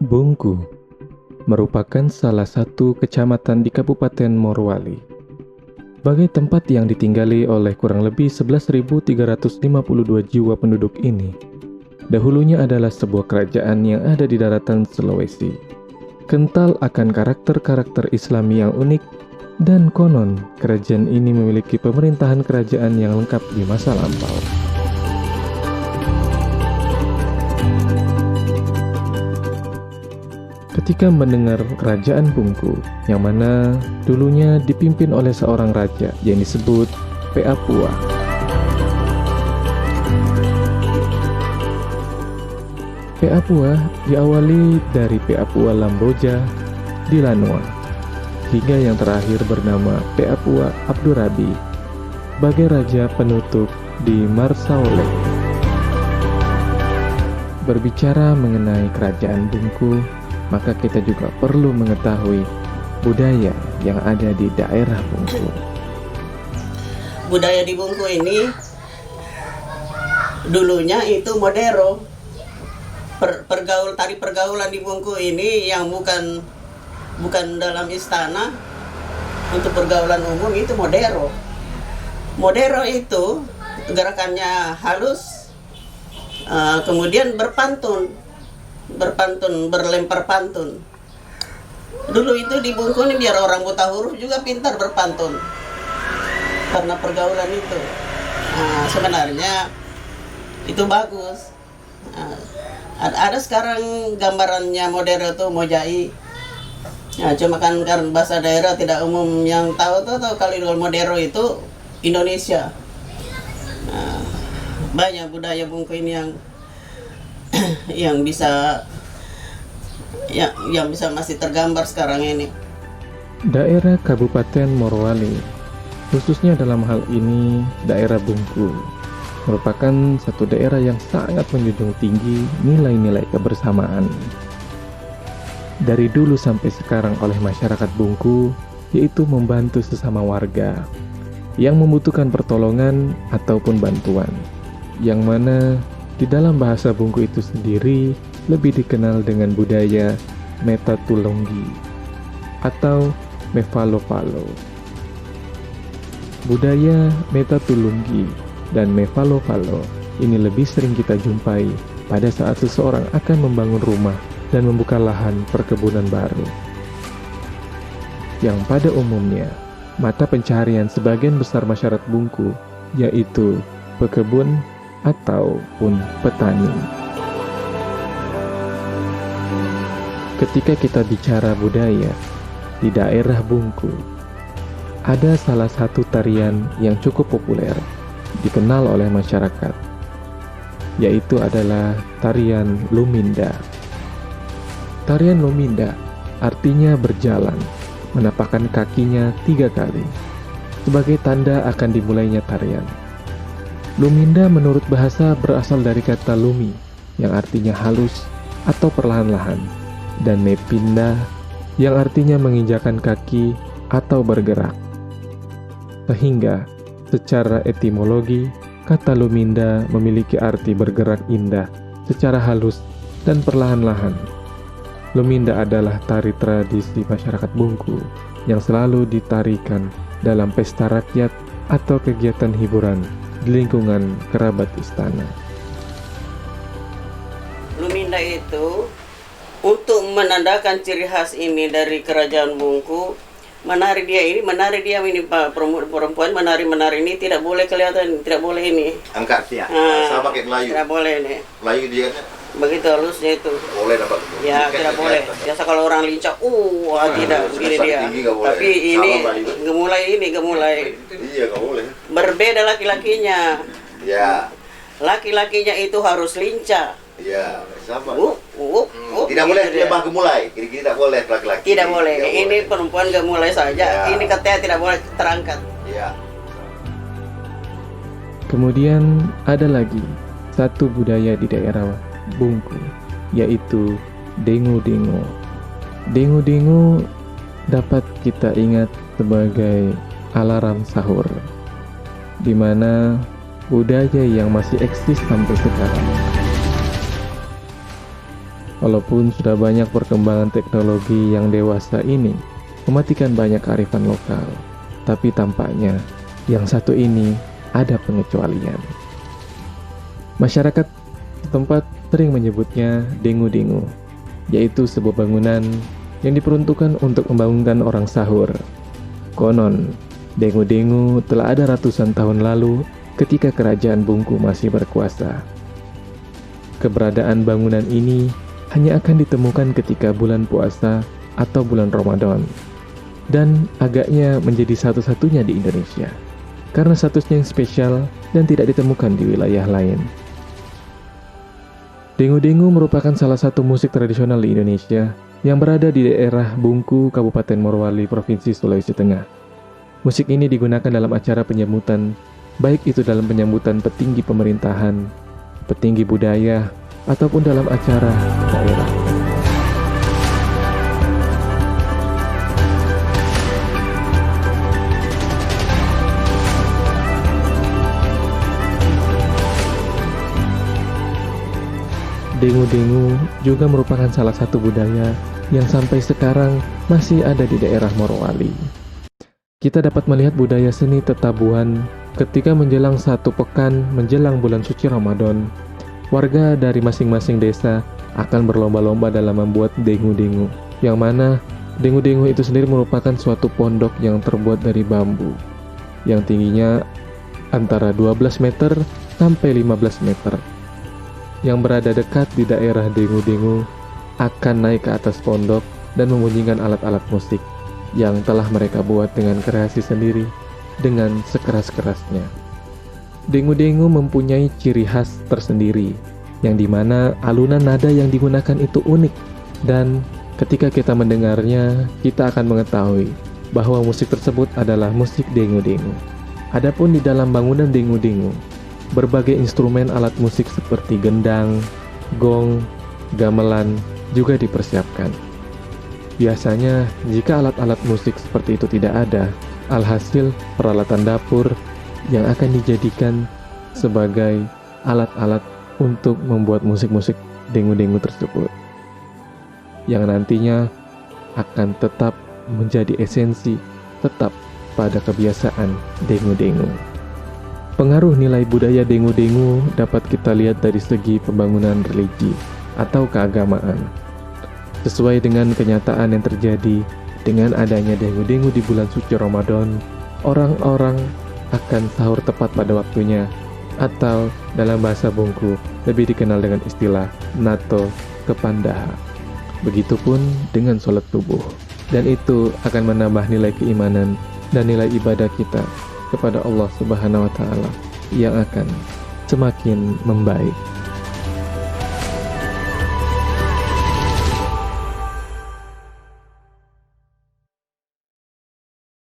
Bungku merupakan salah satu kecamatan di Kabupaten Morowali. Sebagai tempat yang ditinggali oleh kurang lebih 11.352 jiwa penduduk ini, dahulunya adalah sebuah kerajaan yang ada di daratan Sulawesi. Kental akan karakter-karakter Islami yang unik, dan konon kerajaan ini memiliki pemerintahan kerajaan yang lengkap di masa lampau. Ketika mendengar kerajaan Bungku, yang mana dulunya dipimpin oleh seorang raja yang disebut Peapua. Peapua diawali dari Peapua Lamboja di Lanua, hingga yang terakhir bernama Peapua Abdurabi sebagai raja penutup di Marsaolek. Berbicara mengenai kerajaan Bungku, maka kita juga perlu mengetahui budaya yang ada di daerah Bungku. Budaya di Bungku ini dulunya itu modero. Tari pergaulan di Bungku ini yang bukan dalam istana, untuk pergaulan umum itu modero. Modero itu gerakannya halus, kemudian berlempar pantun. Dulu itu di Bungku ini biar orang buta huruf juga pintar berpantun karena pergaulan itu. Sebenarnya itu bagus. Ada sekarang gambarannya modern tuh Mojai. Cuma kan karena bahasa daerah tidak umum yang tahu tuh kalau modern itu Indonesia. Banyak budaya Bungku ini yang bisa masih tergambar sekarang ini. Daerah Kabupaten Morowali, khususnya dalam hal ini daerah Bungku, merupakan satu daerah yang sangat menjunjung tinggi nilai-nilai kebersamaan. Dari dulu sampai sekarang oleh masyarakat Bungku, yaitu membantu sesama warga yang membutuhkan pertolongan ataupun bantuan, yang mana di dalam bahasa Bungku itu sendiri lebih dikenal dengan budaya Metatulonggi atau Mefalo-Falo. Budaya Metatulunggi dan Mefalo-Falo ini lebih sering kita jumpai pada saat seseorang akan membangun rumah dan membuka lahan perkebunan baru, yang pada umumnya mata pencaharian sebagian besar masyarakat Bungku yaitu pekebun ataupun petani. Ketika kita bicara budaya di daerah Bungku, ada salah satu tarian yang cukup populer dikenal oleh masyarakat, yaitu adalah tarian Luminda. Tarian Luminda artinya berjalan, menapakkan kakinya 3 kali, sebagai tanda akan dimulainya tarian. Luminda menurut bahasa berasal dari kata lumi, yang artinya halus atau perlahan-lahan, dan mepinda, yang artinya menginjakan kaki atau bergerak. Sehingga secara etimologi, kata Luminda memiliki arti bergerak indah, secara halus dan perlahan-lahan. Luminda adalah tari tradisi masyarakat Bungku yang selalu ditarikan dalam pesta rakyat atau kegiatan hiburan di lingkungan kerabat istana. Luminda itu untuk menandakan ciri khas ini dari kerajaan Bungku. Menari dia ini Pak, perempuan menari ini tidak boleh kelihatan, tidak boleh ini. Angkat ya. Sama kayak Melayu. Tidak boleh ini. Melayu dia kan. Begitu halusnya itu. Boleh dapat. Ya, tidak boleh. Biasa kalau orang lincah, tidak begini dia. Tapi ini gemulai. Iya, nggak boleh. Berbeda laki-lakinya. Ya. Laki-lakinya itu harus lincah. Iya, sama. Tidak boleh lebah gemulai. Kiri-kiri tidak boleh laki-laki. Tidak boleh. Ini perempuan gemulai saja. Ya. Ini katanya tidak boleh terangkat. Iya. Kemudian ada lagi satu budaya di daerah Bungku, yaitu dengu-dengu. Dengu-dengu dapat kita ingat sebagai alarm sahur, di mana budaya yang masih eksis sampai sekarang. Walaupun sudah banyak perkembangan teknologi yang dewasa ini mematikan banyak kearifan lokal, tapi tampaknya yang satu ini ada pengecualian. Masyarakat setempat sering menyebutnya dengu-dengu, yaitu sebuah bangunan yang diperuntukkan untuk membangunkan orang sahur. Konon, dengu-dengu telah ada ratusan tahun lalu ketika kerajaan Bungku masih berkuasa. Keberadaan bangunan ini hanya akan ditemukan ketika bulan puasa atau bulan Ramadan, dan agaknya menjadi satu-satunya di Indonesia karena statusnya yang spesial dan tidak ditemukan di wilayah lain. Dengu-dengu merupakan salah satu musik tradisional di Indonesia yang berada di daerah Bungku, Kabupaten Morowali, Provinsi Sulawesi Tengah. Musik ini digunakan dalam acara penyambutan, baik itu dalam penyambutan petinggi pemerintahan, petinggi budaya, ataupun dalam acara daerah. Dengu-dengu juga merupakan salah satu budaya yang sampai sekarang masih ada di daerah Morowali. Kita dapat melihat budaya seni tetabuhan ketika menjelang 1 pekan menjelang bulan suci Ramadan. Warga dari masing-masing desa akan berlomba-lomba dalam membuat dengu-dengu, yang mana dengu-dengu itu sendiri merupakan suatu pondok yang terbuat dari bambu, yang tingginya antara 12 meter sampai 15 meter. Yang berada dekat di daerah dengu-dengu akan naik ke atas pondok dan membunyikan alat-alat musik yang telah mereka buat dengan kreasi sendiri dengan sekeras-kerasnya. Dengu-dengu mempunyai ciri khas tersendiri, yang dimana alunan nada yang digunakan itu unik, dan ketika kita mendengarnya, kita akan mengetahui bahwa musik tersebut adalah musik dengu-dengu. Adapun di dalam bangunan dengu-dengu, berbagai instrumen alat musik seperti gendang, gong, gamelan juga dipersiapkan. Biasanya, jika alat-alat musik seperti itu tidak ada, alhasil peralatan dapur yang akan dijadikan sebagai alat-alat untuk membuat musik-musik dengu-dengu tersebut, yang nantinya akan tetap menjadi esensi tetap pada kebiasaan dengu-dengu. Pengaruh nilai budaya dengu-dengu dapat kita lihat dari segi pembangunan religi atau keagamaan. Sesuai dengan kenyataan yang terjadi dengan adanya dengu-dengu di bulan suci Ramadan, orang-orang akan sahur tepat pada waktunya, atau dalam bahasa Bungku lebih dikenal dengan istilah nato kepandaha. Begitupun dengan sholat subuh, dan itu akan menambah nilai keimanan dan nilai ibadah kita kepada Allah Subhanahu wa Ta'ala yang akan semakin membaik.